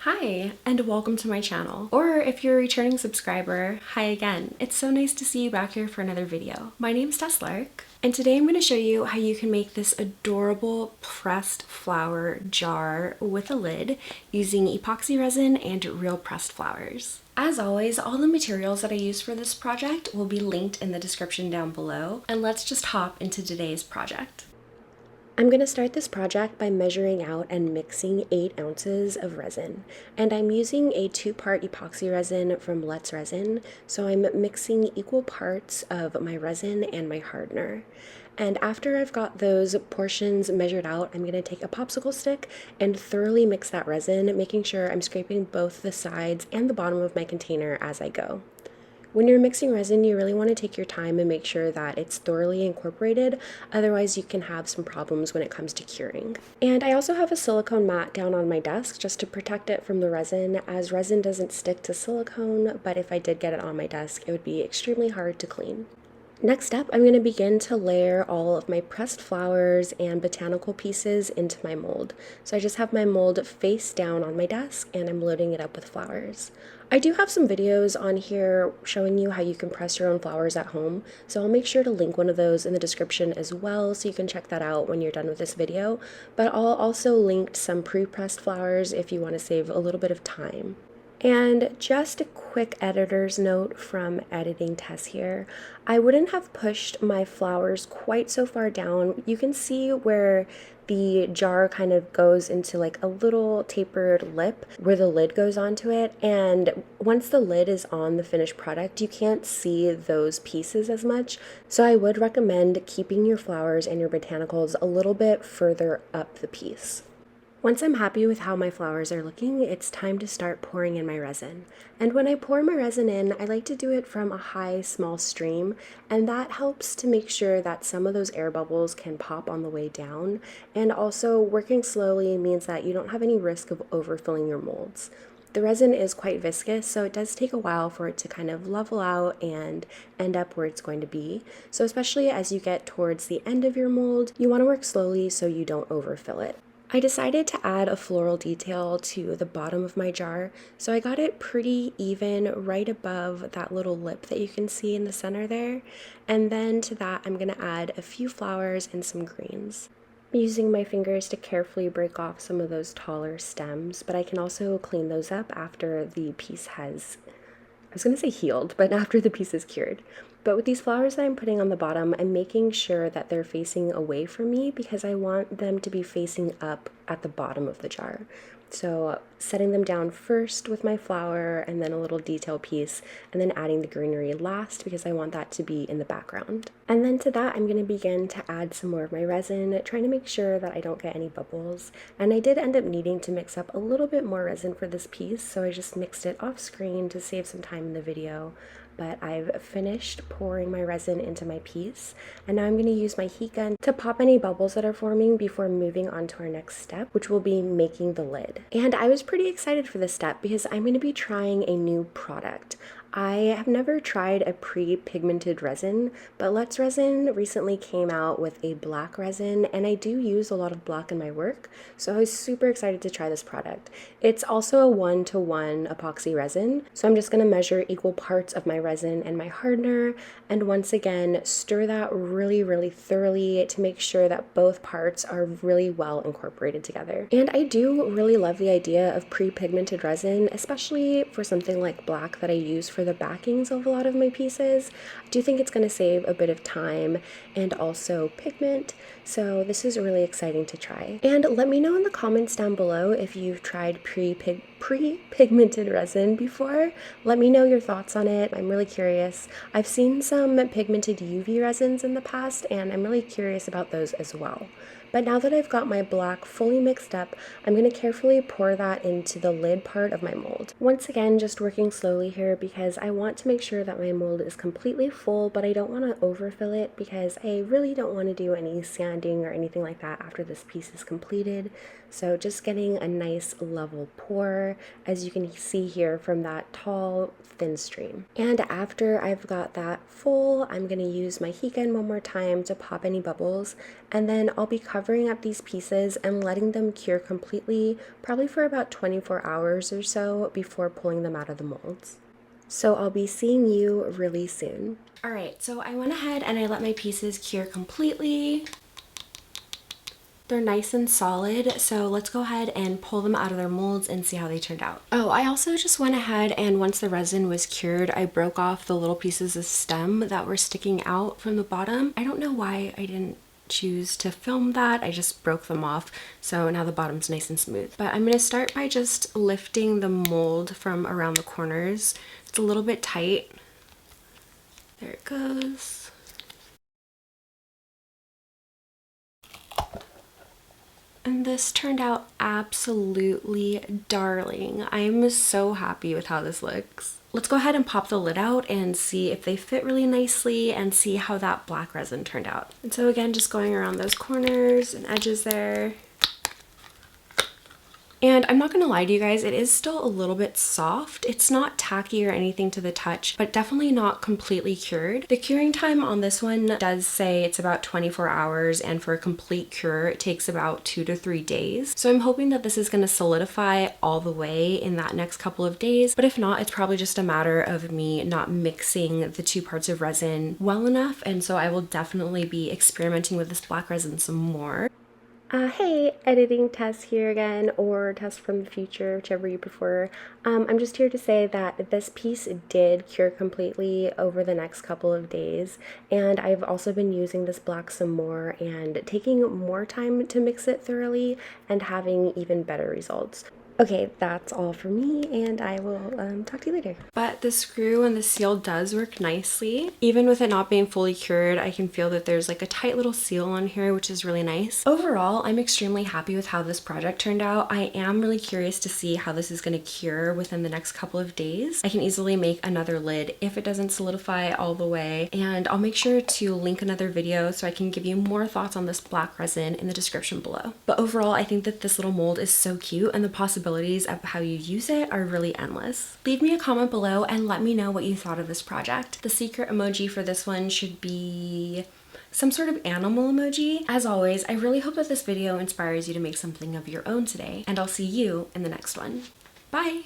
Hi, and welcome to my channel. Or if you're a returning subscriber, hi again. It's so nice to see you back here for another video. My name's Tess Lark, and today I'm going to show you how you can make this adorable pressed flower jar with a lid using epoxy resin and real pressed flowers. As always, all the materials that I use for this project will be linked in the description down below, and let's just hop into today's project. I'm going to start this project by measuring out and mixing 8 ounces of resin. And I'm using a 2-part epoxy resin from Let's Resin, so I'm mixing equal parts of my resin and my hardener. And after I've got those portions measured out, I'm going to take a popsicle stick and thoroughly mix that resin, making sure I'm scraping both the sides and the bottom of my container as I go. When you're mixing resin, you really want to take your time and make sure that it's thoroughly incorporated, otherwise you can have some problems when it comes to curing. And I also have a silicone mat down on my desk just to protect it from the resin, as resin doesn't stick to silicone, but if I did get it on my desk, it would be extremely hard to clean. Next up, I'm going to begin to layer all of my pressed flowers and botanical pieces into my mold. So I just have my mold face down on my desk and I'm loading it up with flowers. I do have some videos on here showing you how you can press your own flowers at home, so I'll make sure to link one of those in the description as well so you can check that out when you're done with this video, but I'll also link some pre-pressed flowers if you want to save a little bit of time. And just a quick editor's note from Editing Tess here. I wouldn't have pushed my flowers quite so far down. You can see where the jar kind of goes into like a little tapered lip where the lid goes onto it, and once the lid is on the finished product you can't see those pieces as much, so I would recommend keeping your flowers and your botanicals a little bit further up the piece. Once I'm happy with how my flowers are looking, it's time to start pouring in my resin. And when I pour my resin in, I like to do it from a high, small stream, and that helps to make sure that some of those air bubbles can pop on the way down, and also working slowly means that you don't have any risk of overfilling your molds. The resin is quite viscous, so it does take a while for it to kind of level out and end up where it's going to be. So especially as you get towards the end of your mold, you want to work slowly so you don't overfill it. I decided to add a floral detail to the bottom of my jar, so I got it pretty even right above that little lip that you can see in the center there, and then to that I'm going to add a few flowers and some greens. I'm using my fingers to carefully break off some of those taller stems, but I can also clean those up after the piece has, I was going to say healed, but after the piece is cured. But with these flowers that I'm putting on the bottom, I'm making sure that they're facing away from me because I want them to be facing up at the bottom of the jar. So setting them down first with my flower and then a little detail piece, and then adding the greenery last because I want that to be in the background. And then to that I'm going to begin to add some more of my resin, trying to make sure that I don't get any bubbles. And I did end up needing to mix up a little bit more resin for this piece, so I just mixed it off screen to save some time in the video. But I've finished pouring my resin into my piece, and now I'm going to use my heat gun to pop any bubbles that are forming before moving on to our next step, which will be making the lid. And I was pretty excited for this step because I'm going to be trying a new product. I have never tried a pre-pigmented resin, but Let's Resin recently came out with a black resin, and I do use a lot of black in my work, so I was super excited to try this product. It's also a 1-to-1 epoxy resin, so I'm just going to measure equal parts of my resin and my hardener, and once again stir that really thoroughly to make sure that both parts are really well incorporated together. And I do really love the idea of pre-pigmented resin, especially for something like black that I use for the backings of a lot of my pieces. I do think it's going to save a bit of time and also pigment, so this is really exciting to try. And let me know in the comments down below if you've tried pre-pigmented resin before. Let me know your thoughts on it. I'm really curious. I've seen some pigmented UV resins in the past, and I'm really curious about those as well. But now that I've got my black fully mixed up, I'm going to carefully pour that into the lid part of my mold. Once again, just working slowly here because I want to make sure that my mold is completely full, but I don't want to overfill it because I really don't want to do any sanding or anything like that after this piece is completed. So just getting a nice level pour, as you can see here from that tall, thin stream. And after I've got that full, I'm going to use my heat gun one more time to pop any bubbles, and then I'll be covering up these pieces and letting them cure completely, probably for about 24 hours or so before pulling them out of the molds. So I'll be seeing you really soon. All right, so I went ahead and I let my pieces cure completely. They're nice and solid, so let's go ahead and pull them out of their molds and see how they turned out. Oh, I also just went ahead and once the resin was cured, I broke off the little pieces of stem that were sticking out from the bottom. I don't know why I didn't choose to film that. I just broke them off, so now the bottom's nice and smooth. But I'm gonna start by just lifting the mold from around the corners. It's a little bit tight. There it goes. And this turned out absolutely darling. I'm so happy with how this looks. Let's go ahead and pop the lid out and see if they fit really nicely and see how that black resin turned out. And so again, just going around those corners and edges there. And I'm not gonna lie to you guys, it is still a little bit soft. It's not tacky or anything to the touch, but definitely not completely cured. The curing time on this one does say it's about 24 hours, and for a complete cure, it takes about 2 to 3 days. So I'm hoping that this is gonna solidify all the way in that next couple of days, but if not, it's probably just a matter of me not mixing the two parts of resin well enough, and so I will definitely be experimenting with this black resin some more. Hey, editing Tess here again, or Tess from the future, whichever you prefer. I'm just here to say that this piece did cure completely over the next couple of days, and I've also been using this black some more and taking more time to mix it thoroughly and having even better results. Okay, that's all for me, and I will talk to you later. But the screw and the seal does work nicely. Even with it not being fully cured, I can feel that there's like a tight little seal on here, which is really nice. Overall, I'm extremely happy with how this project turned out. I am really curious to see how this is going to cure within the next couple of days. I can easily make another lid if it doesn't solidify all the way, and I'll make sure to link another video so I can give you more thoughts on this black resin in the description below. But overall, I think that this little mold is so cute, and the possibilities of how you use it are really endless. Leave me a comment below and let me know what you thought of this project. The secret emoji for this one should be some sort of animal emoji. As always, I really hope that this video inspires you to make something of your own today, and I'll see you in the next one. Bye!